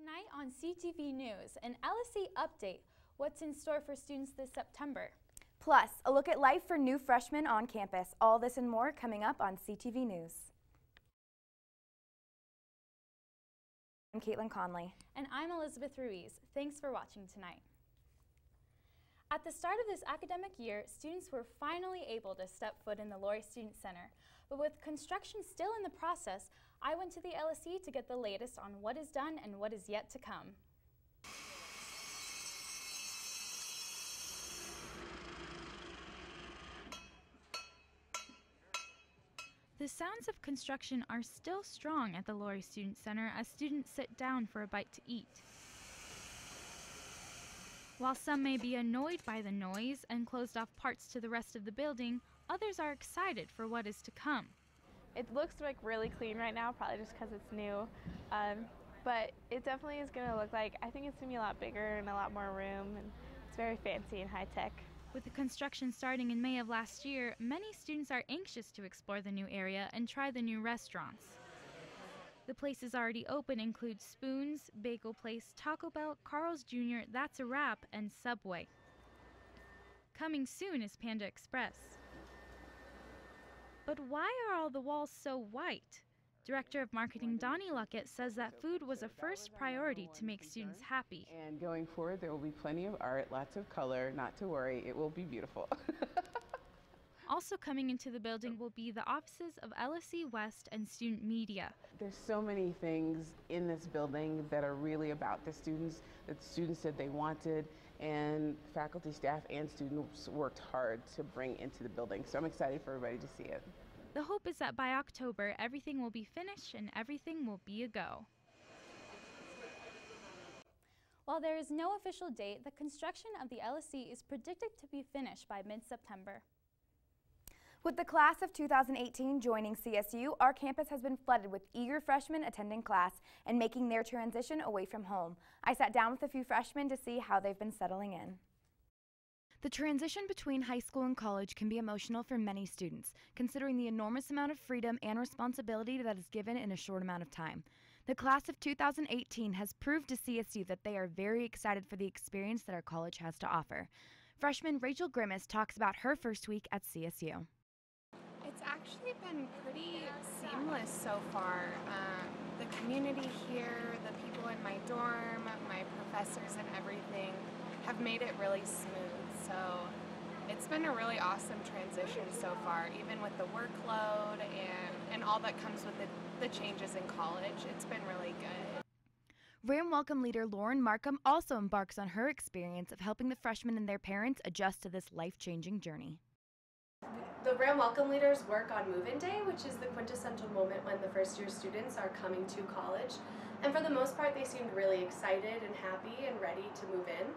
Tonight on CTV News, an LSE update. What's in store for students this September? Plus, a look at life for new freshmen on campus. All this and more coming up on CTV News. I'm Kaitlyn Connolly. And I'm Elizabeth Ruiz. Thanks for watching tonight. At the start of this academic year, students were finally able to step foot in the Laurie Student Center. But with construction still in the process, I went to the LSE to get the latest on what is done and what is yet to come. The sounds of construction are still strong at the Laurie Student Center as students sit down for a bite to eat. While some may be annoyed by the noise and closed off parts to the rest of the building, others are excited for what is to come. It looks like really clean right now, probably just because it's new, but it definitely is going to look like, I think it's going to be a lot bigger and a lot more room, and it's very fancy and high tech. With the construction starting in May of last year, many students are anxious to explore the new area and try the new restaurants. The places already open include Spoons, Bagel Place, Taco Bell, Carl's Jr., That's a Wrap, and Subway. Coming soon is Panda Express. But why are all the walls so white? Director of Marketing Donnie Luckett says that food was a first priority to make students happy. And going forward, there will be plenty of art, lots of color, not to worry, it will be beautiful. Also coming into the building will be the offices of LSE West and Student Media. There's so many things in this building that are really about the students, that the students said they wanted, and faculty, staff, and students worked hard to bring into the building. So I'm excited for everybody to see it. The hope is that by October, everything will be finished and everything will be a go. While there is no official date, the construction of the LSE is predicted to be finished by mid-September. With the class of 2018 joining CSU, our campus has been flooded with eager freshmen attending class and making their transition away from home. I sat down with a few freshmen to see how they've been settling in. The transition between high school and college can be emotional for many students, considering the enormous amount of freedom and responsibility that is given in a short amount of time. The class of 2018 has proved to CSU that they are very excited for the experience that our college has to offer. Freshman Rachel Grimace talks about her first week at CSU. It's actually been pretty seamless so far. The community here, the people in my dorm, my professors and everything have made it really smooth. So it's been a really awesome transition so far, even with the workload and all that comes with the changes in college. It's been really good. RAM Welcome leader Lauren Markham also embarks on her experience of helping the freshmen and their parents adjust to this life-changing journey. The RAM Welcome Leaders work on move-in day, which is the quintessential moment when the first-year students are coming to college. And for the most part, they seemed really excited and happy and ready to move in.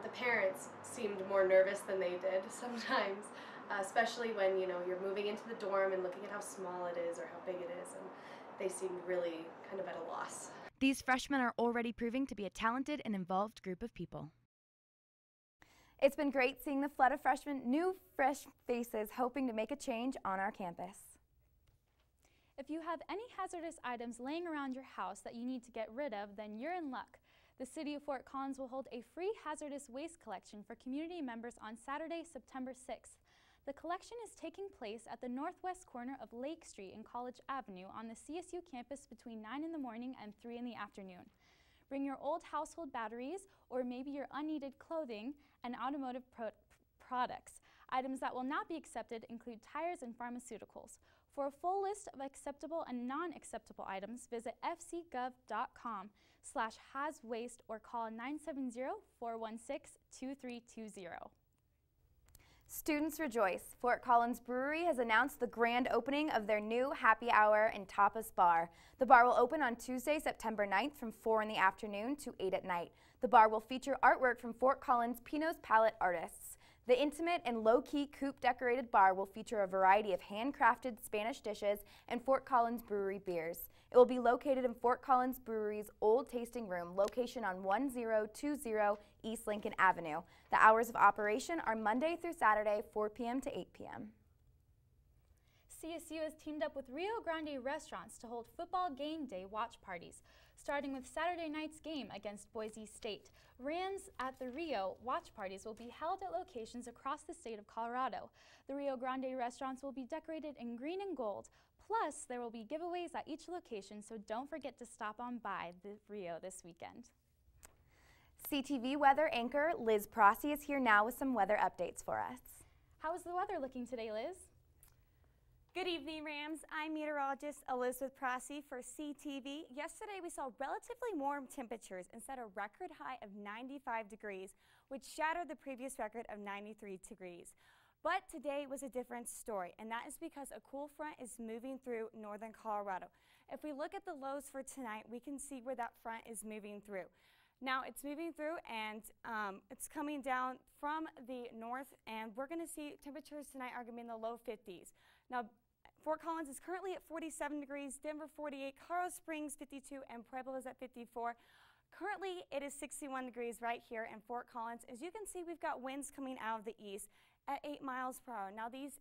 The parents seemed more nervous than they did sometimes, especially when you're moving into the dorm and looking at how small it is or how big it is, and they seemed really kind of at a loss. These freshmen are already proving to be a talented and involved group of people. It's been great seeing the flood of new fresh faces hoping to make a change on our campus. If you have any hazardous items laying around your house that you need to get rid of, then you're in luck. The City of Fort Collins will hold a free hazardous waste collection for community members on Saturday, September 6th. The collection is taking place at the northwest corner of Lake Street and College Avenue on the CSU campus between 9 in the morning and 3 in the afternoon. Bring your old household batteries or maybe your unneeded clothing and automotive products. Items that will not be accepted include tires and pharmaceuticals. For a full list of acceptable and non-acceptable items, visit fcgov.com/hazwaste or call 970-416-2320. Students rejoice. Fort Collins Brewery has announced the grand opening of their new happy hour and tapas bar. The bar will open on Tuesday, September 9th from 4 in the afternoon to 8 at night. The bar will feature artwork from Fort Collins Pinot's Palette artists. The intimate and low-key coupe-decorated bar will feature a variety of handcrafted Spanish dishes and Fort Collins Brewery beers. It will be located in Fort Collins Brewery's Old Tasting Room, location on 1020 East Lincoln Avenue. The hours of operation are Monday through Saturday, 4 p.m. to 8 p.m. CSU has teamed up with Rio Grande restaurants to hold football game day watch parties. starting with Saturday night's game against Boise State. Rams at the Rio watch parties will be held at locations across the state of Colorado. The Rio Grande restaurants will be decorated in green and gold. Plus, there will be giveaways at each location, so don't forget to stop on by the Rio this weekend. CTV weather anchor Liz Prossi is here now with some weather updates for us. How is the weather looking today, Liz? Good evening, Rams. I'm meteorologist Elizabeth Ruiz for CTV. Yesterday, we saw relatively warm temperatures and set a record high of 95 degrees, which shattered the previous record of 93 degrees. But today was a different story, and that is because a cool front is moving through northern Colorado. If we look at the lows for tonight, we can see where that front is moving through. Now it's moving through and it's coming down from the north, and we're going to see temperatures tonight are going to be in the low 50s. Now, Fort Collins is currently at 47 degrees, Denver 48, Colorado Springs 52, and Pueblo is at 54. Currently, it is 61 degrees right here in Fort Collins. As you can see, we've got winds coming out of the east at 8 miles per hour. Now, these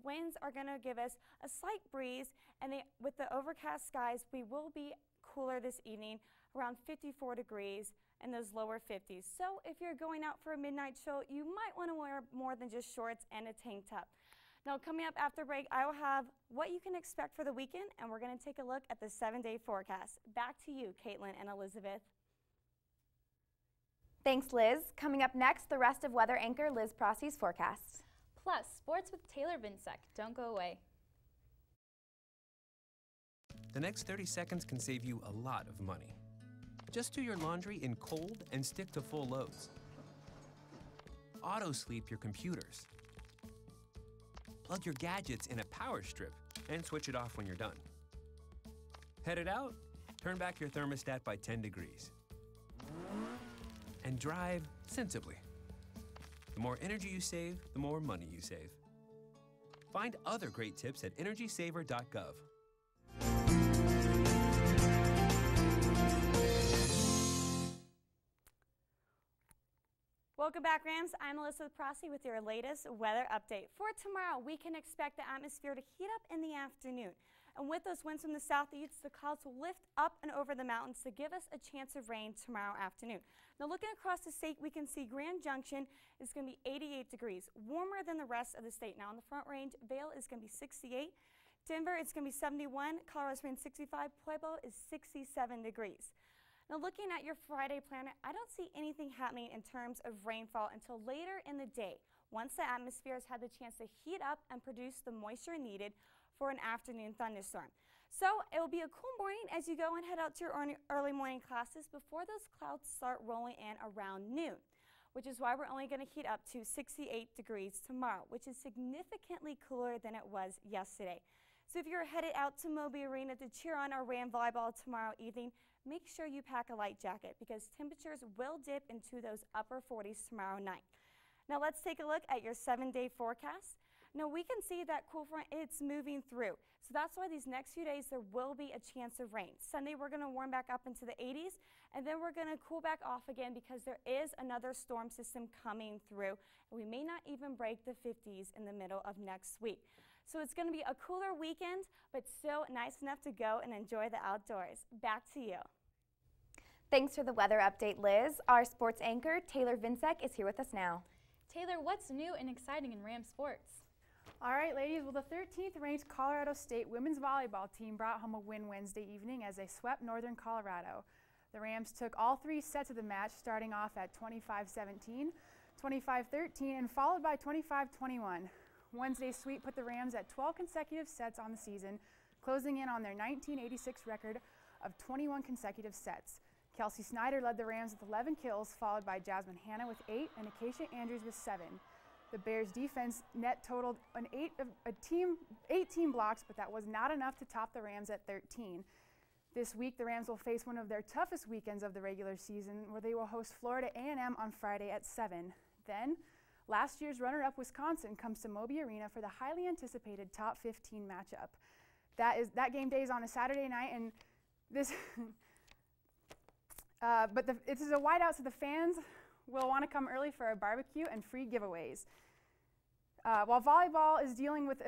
winds are going to give us a slight breeze, and with the overcast skies, we will be cooler this evening, around 54 degrees in those lower 50s. So if you're going out for a midnight show, you might want to wear more than just shorts and a tank top. Now, coming up after break, I will have what you can expect for the weekend, and we're going to take a look at the 7-day forecast. Back to you, Kaitlyn and Elizabeth. Thanks, Liz. Coming up next, the rest of weather anchor Liz Prossi's forecast. Plus, sports with Taylor Vinsek. Don't go away. The next 30 seconds can save you a lot of money. Just do your laundry in cold and stick to full loads. Auto-sleep your computers. Plug your gadgets in a power strip and switch it off when you're done. Headed out? Turn back your thermostat by 10 degrees. And drive sensibly. The more energy you save, the more money you save. Find other great tips at energysaver.gov. Welcome back, Rams. I'm Elizabeth Prossi with your latest weather update. For tomorrow, we can expect the atmosphere to heat up in the afternoon. And with those winds from the southeast, the clouds will lift up and over the mountains to give us a chance of rain tomorrow afternoon. Now, looking across the state, we can see Grand Junction is going to be 88 degrees, warmer than the rest of the state. Now, in the Front Range, Vail is going to be 68. Denver is going to be 71. Colorado Springs 65. Pueblo is 67 degrees. Now, looking at your Friday planner, I don't see anything happening in terms of rainfall until later in the day, once the atmosphere has had the chance to heat up and produce the moisture needed for an afternoon thunderstorm. So it will be a cool morning as you go and head out to your early morning classes before those clouds start rolling in around noon, which is why we're only going to heat up to 68 degrees tomorrow, which is significantly cooler than it was yesterday. So if you're headed out to Moby Arena to cheer on our Ram volleyball tomorrow evening, make sure you pack a light jacket because temperatures will dip into those upper 40s tomorrow night. Now let's take a look at your 7-day forecast. Now we can see that cool front, it's moving through. So that's why these next few days there will be a chance of rain. Sunday we're going to warm back up into the 80s, and then we're going to cool back off again because there is another storm system coming through. And we may not even break the 50s in the middle of next week. So it's going to be a cooler weekend, but still nice enough to go and enjoy the outdoors. Back to you. Thanks for the weather update, Liz. Our sports anchor, Taylor Vinsek, is here with us now. Taylor, what's new and exciting in Ram sports? All right, ladies. Well, the 13th ranked Colorado State women's volleyball team brought home a win Wednesday evening as they swept Northern Colorado. The Rams took all 3 sets of the match, starting off at 25-17, 25-13, and followed by 25-21. Wednesday's sweep put the Rams at 12 consecutive sets on the season, closing in on their 1986 record of 21 consecutive sets. Kelsey Snyder led the Rams with 11 kills, followed by Jasmine Hanna with 8 and Acacia Andrews with 7. The Bears' defense net totaled 18 blocks, but that was not enough to top the Rams at 13. This week, the Rams will face one of their toughest weekends of the regular season, where they will host Florida A&M on Friday at 7. Then, last year's runner-up Wisconsin comes to Moby Arena for the highly anticipated top 15 matchup. That game day is on a Saturday night, and this this is a whiteout, so the fans will want to come early for a barbecue and free giveaways. While volleyball is dealing with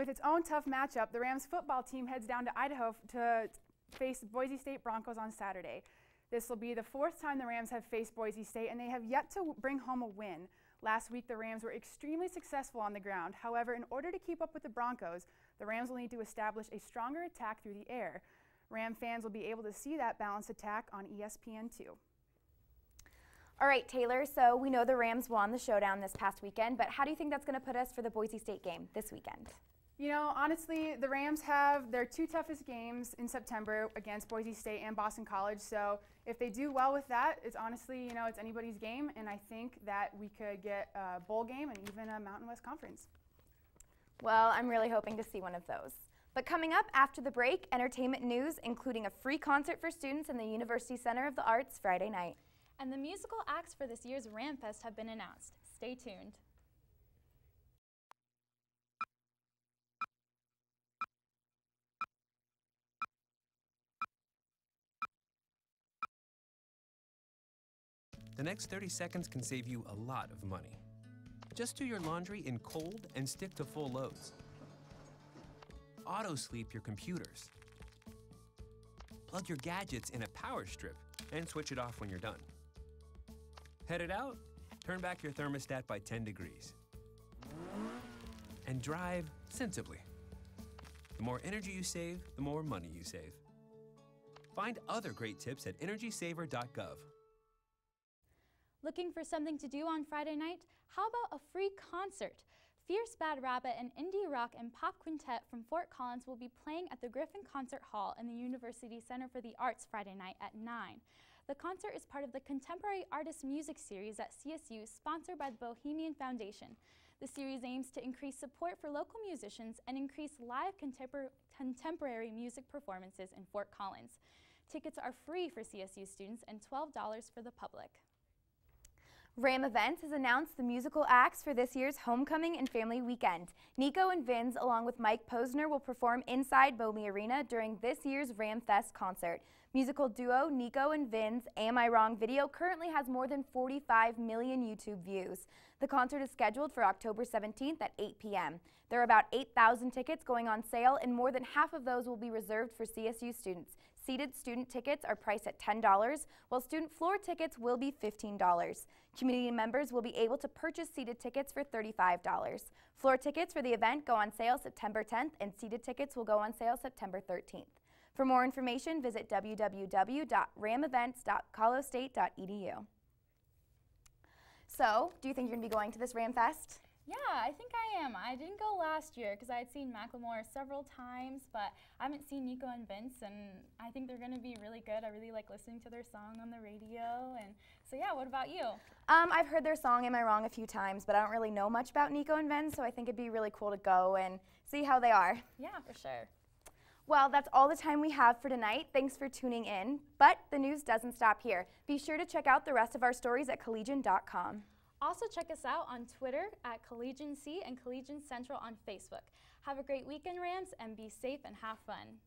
its own tough matchup, the Rams football team heads down to Idaho to face Boise State Broncos on Saturday. This will be the 4th time the Rams have faced Boise State, and they have yet to bring home a win. Last week, the Rams were extremely successful on the ground. However, in order to keep up with the Broncos, the Rams will need to establish a stronger attack through the air. Ram fans will be able to see that balanced attack on ESPN2. All right, Taylor, so we know the Rams won the showdown this past weekend, but how do you think that's going to put us for the Boise State game this weekend? You know, honestly, the Rams have their 2 toughest games in September against Boise State and Boston College, so if they do well with that, it's honestly, you know, it's anybody's game, and I think that we could get a bowl game and even a Mountain West Conference. Well, I'm really hoping to see one of those. But coming up after the break, entertainment news, including a free concert for students in the University Center of the Arts Friday night. And the musical acts for this year's RamFest have been announced. Stay tuned. The next 30 seconds can save you a lot of money. Just do your laundry in cold and stick to full loads. Auto-sleep your computers. Plug your gadgets in a power strip and switch it off when you're done. Headed out? Turn back your thermostat by 10 degrees. And drive sensibly. The more energy you save, the more money you save. Find other great tips at energysaver.gov. Looking for something to do on Friday night? How about a free concert? Fierce Bad Rabbit, an indie rock and pop quintet from Fort Collins, will be playing at the Griffin Concert Hall in the University Center for the Arts Friday night at 9. The concert is part of the Contemporary Artist Music Series at CSU, sponsored by the Bohemian Foundation. The series aims to increase support for local musicians and increase live contemporary music performances in Fort Collins. Tickets are free for CSU students and $12 for the public. Ram Events has announced the musical acts for this year's Homecoming and Family Weekend. Nico and Vinz, along with Mike Posner, will perform inside Bomi Arena during this year's RamFest concert. Musical duo Nico and Vinz' Am I Wrong video currently has more than 45 million YouTube views. The concert is scheduled for October 17th at 8 p.m. There are about 8,000 tickets going on sale, and more than half of those will be reserved for CSU students. Seated student tickets are priced at $10, while student floor tickets will be $15. Community members will be able to purchase seated tickets for $35. Floor tickets for the event go on sale September 10th, and seated tickets will go on sale September 13th. For more information, visit www.ramevents.colostate.edu. So, do you think you're going to be going to this RamFest? Yeah, I think I am. I didn't go last year because I had seen Macklemore several times, but I haven't seen Nico and Vince, and I think they're going to be really good. I really like listening to their song on the radio, and so yeah, what about you? I've heard their song Am I Wrong a few times, but I don't really know much about Nico and Vince, so I think it'd be really cool to go and see how they are. Yeah, for sure. Well, that's all the time we have for tonight. Thanks for tuning in, but the news doesn't stop here. Be sure to check out the rest of our stories at collegian.com. Also check us out on Twitter at Collegian C and Collegian Central on Facebook. Have a great weekend, Rams, and be safe and have fun.